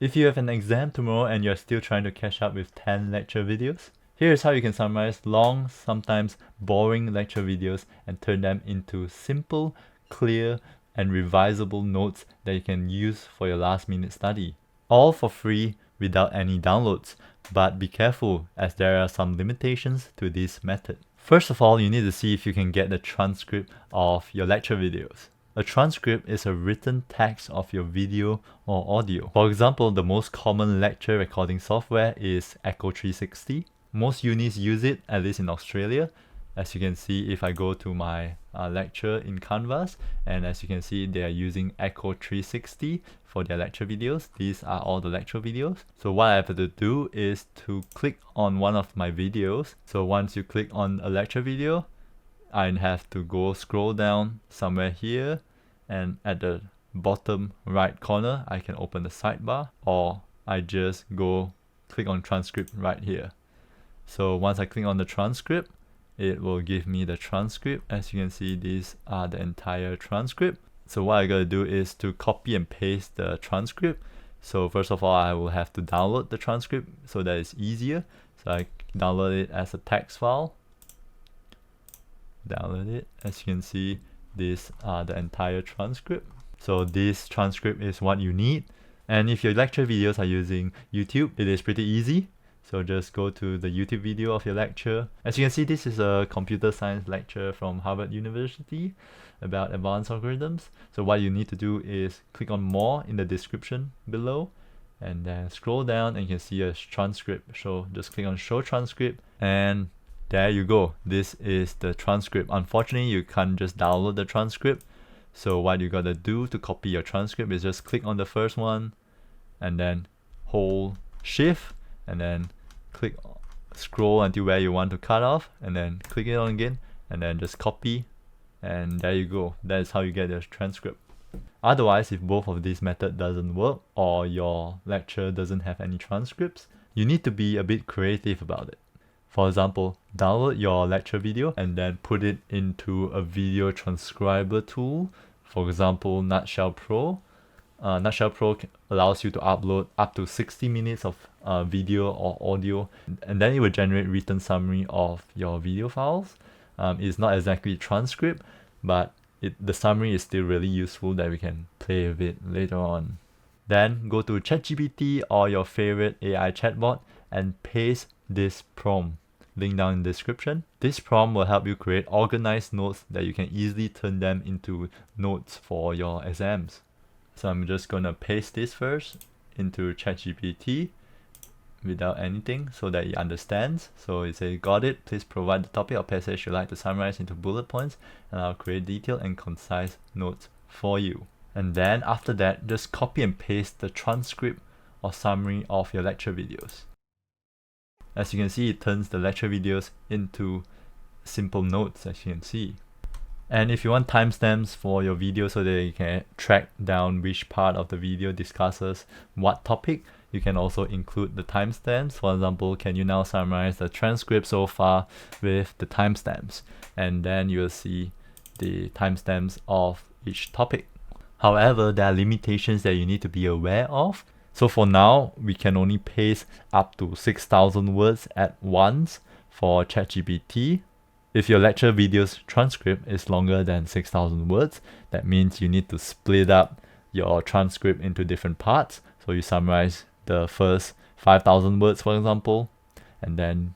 If you have an exam tomorrow and you're still trying to catch up with 10 lecture videos, here's how you can summarize long, sometimes boring lecture videos and turn them into simple, clear, and revisable notes that you can use for your last minute study. All for free without any downloads, but be careful as there are some limitations to this method. First of all, you need to see if you can get the transcript of your lecture videos. A transcript is a written text of your video or audio. For example, the most common lecture recording software is Echo 360. Most unis use it, at least in Australia. As you can see, if I go to my lecture in Canvas, and as you can see, they are using Echo 360 for their lecture videos. These are all the lecture videos. So what I have to do is to click on one of my videos. So once you click on a lecture video, I have to go scroll down somewhere here, and at the bottom right corner, I can open the sidebar, or I just go click on transcript right here. So once I click on the transcript, it will give me the transcript. As you can see, these are the entire transcript. So what I gotta do is to copy and paste the transcript. So first of all, I will have to download the transcript so that it's easier. So I download it as a text file. Download it. As you can see, these are the entire transcript. So this transcript is what you need. And if your lecture videos are using YouTube, it is pretty easy. So just go to the YouTube video of your lecture. As you can see, this is a computer science lecture from Harvard University about advanced algorithms. So what you need to do is click on more in the description below, and then scroll down and you can see a transcript. So just click on show transcript, and there you go. This is the transcript. Unfortunately, you can't just download the transcript. So what you gotta do to copy your transcript is just click on the first one and then hold shift and then click, scroll until where you want to cut off, and then click it on again, and then just copy, and there you go. That is how you get the transcript. Otherwise, if both of these methods doesn't work or your lecture doesn't have any transcripts, you need to be a bit creative about it. For example, download your lecture video and then put it into a video transcriber tool. For example, Nutshell Pro. Nutshell Pro allows you to upload up to 60 minutes of video or audio, and then it will generate written summary of your video files. It's not exactly transcript, but the summary is still really useful that we can play with it later on. Then go to ChatGPT or your favorite AI chatbot and paste this prompt. Link down in the description. This prompt will help you create organized notes that you can easily turn them into notes for your exams. So I'm just gonna paste this first into ChatGPT without anything so that it understands. So it says, got it, please provide the topic or passage you'd like to summarize into bullet points, and I'll create detailed and concise notes for you. And then after that, just copy and paste the transcript or summary of your lecture videos. As you can see, it turns the lecture videos into simple notes, as you can see. And if you want timestamps for your video so that you can track down which part of the video discusses what topic, you can also include the timestamps. For example, can you now summarize the transcript so far with the timestamps? And then you'll see the timestamps of each topic. However, there are limitations that you need to be aware of. So for now, we can only paste up to 6,000 words at once for ChatGPT. If your lecture video's transcript is longer than 6,000 words, that means you need to split up your transcript into different parts. So you summarize the first 5,000 words, for example, and then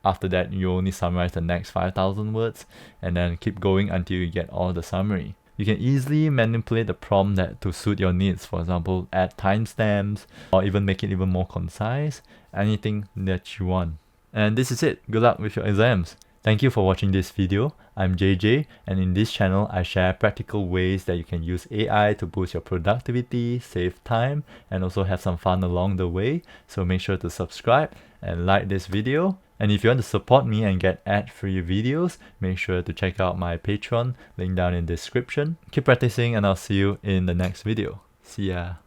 after that, you only summarize the next 5,000 words, and then keep going until you get all the summary. You can easily manipulate the prompt to suit your needs. For example, add timestamps or even make it even more concise, anything that you want. And this is it. Good luck with your exams. Thank you for watching this video. I'm JJ, and in this channel, I share practical ways that you can use AI to boost your productivity, save time, and also have some fun along the way. So make sure to subscribe and like this video. And if you want to support me and get ad-free videos, make sure to check out my Patreon, link down in the description. Keep practicing, and I'll see you in the next video. See ya.